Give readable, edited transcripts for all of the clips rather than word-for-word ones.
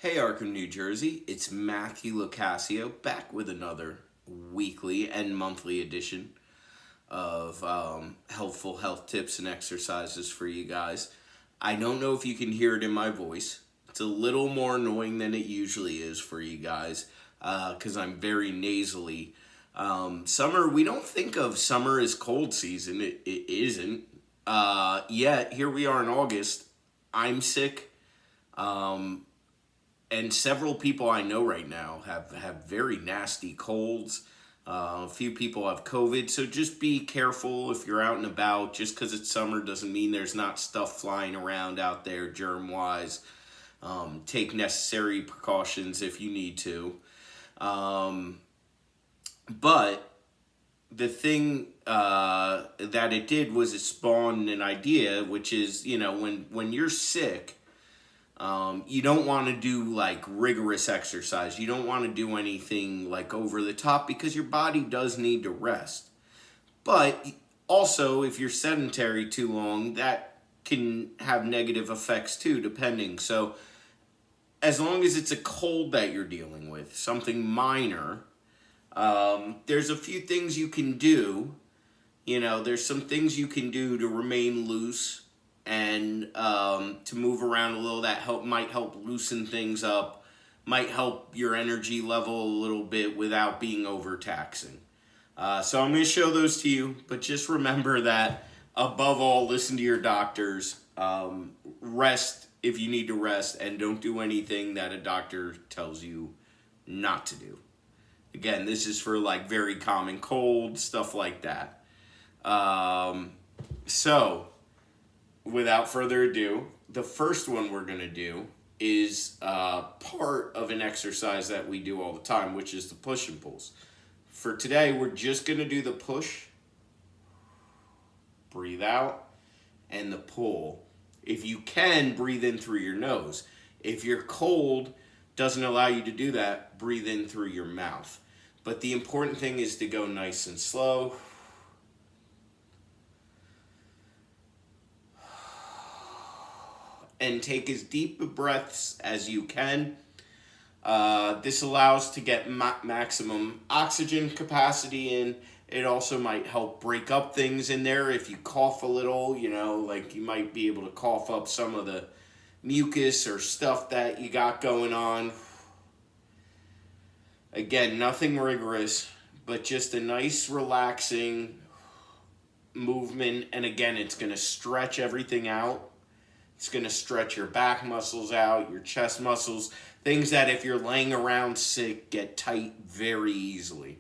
Hey Arkham, New Jersey, it's Matthew Locascio back with another weekly and monthly edition of helpful health tips and exercises for you guys. I don't know if you can hear it in my voice. It's a little more annoying than it usually is for you guys because I'm very nasally. Summer, we don't think of summer as cold season. It isn't. Yet, here we are in August. I'm sick. And several people I know right now have very nasty colds. A few people have COVID, so just be careful if you're out and about. Just because it's summer doesn't mean there's not stuff flying around out there germ-wise. Take necessary precautions if you need to. But the thing that it did was it spawned an idea, which is, when you're sick, you don't want to do like rigorous exercise. You don't want to do anything like over the top because your body does need to rest. But also, if you're sedentary too long, that can have negative effects too, depending. So, as long as it's a cold that you're dealing with, something minor, there's a few things you can do. There's some things you can do to remain loose and to move around a little. That might help loosen things up, might help your energy level a little bit without being overtaxing. So I'm going to show those to you, but just remember that above all, listen to your doctors, rest if you need to rest, and don't do anything that a doctor tells you not to do. Again, this is for like very common cold, stuff like that. So, without further ado, the first one we're going to do is part of an exercise that we do all the time, which is the push and pulls. For today, we're just going to do the push, breathe out, and the pull. If you can, breathe in through your nose. If your cold doesn't allow you to do that, breathe in through your mouth. But the important thing is to go nice and slow. And take as deep breaths as you can. This allows to get maximum oxygen capacity in. It also might help break up things in there. If you cough a little, like you might be able to cough up some of the mucus or stuff that you got going on. Again, nothing rigorous, but just a nice relaxing movement. And again, it's going to stretch everything out. It's going to stretch your back muscles out, your chest muscles, things that if you're laying around sick get tight very easily.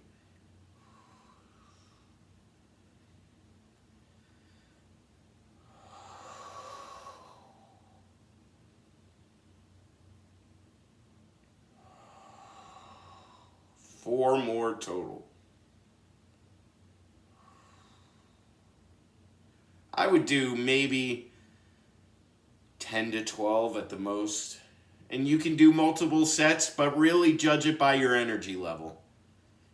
Four more total. I would do maybe 10 to 12 at the most. And you can do multiple sets, but really judge it by your energy level.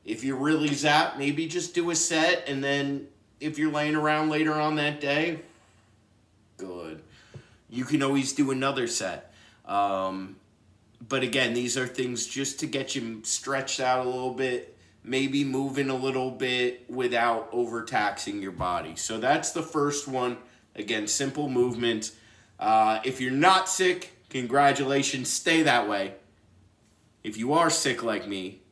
If you're really zapped, maybe just do a set, and then if you're laying around later on that day, good. You can always do another set. But again, these are things just to get you stretched out a little bit, maybe moving a little bit without overtaxing your body. So that's the first one. Again, simple movement. If you're not sick, congratulations, stay that way. If you are sick like me,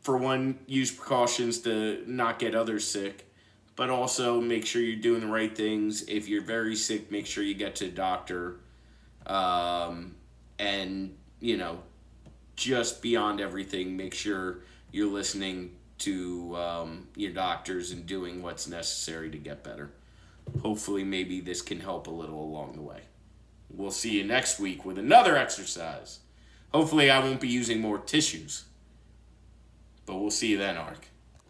for one, use precautions to not get others sick, but also make sure you're doing the right things. If you're very sick, make sure you get to a doctor. And, just beyond everything, make sure you're listening to your doctors and doing what's necessary to get better. Hopefully, maybe this can help a little along the way. We'll see you next week with another exercise. Hopefully, I won't be using more tissues. But we'll see you then, Ark.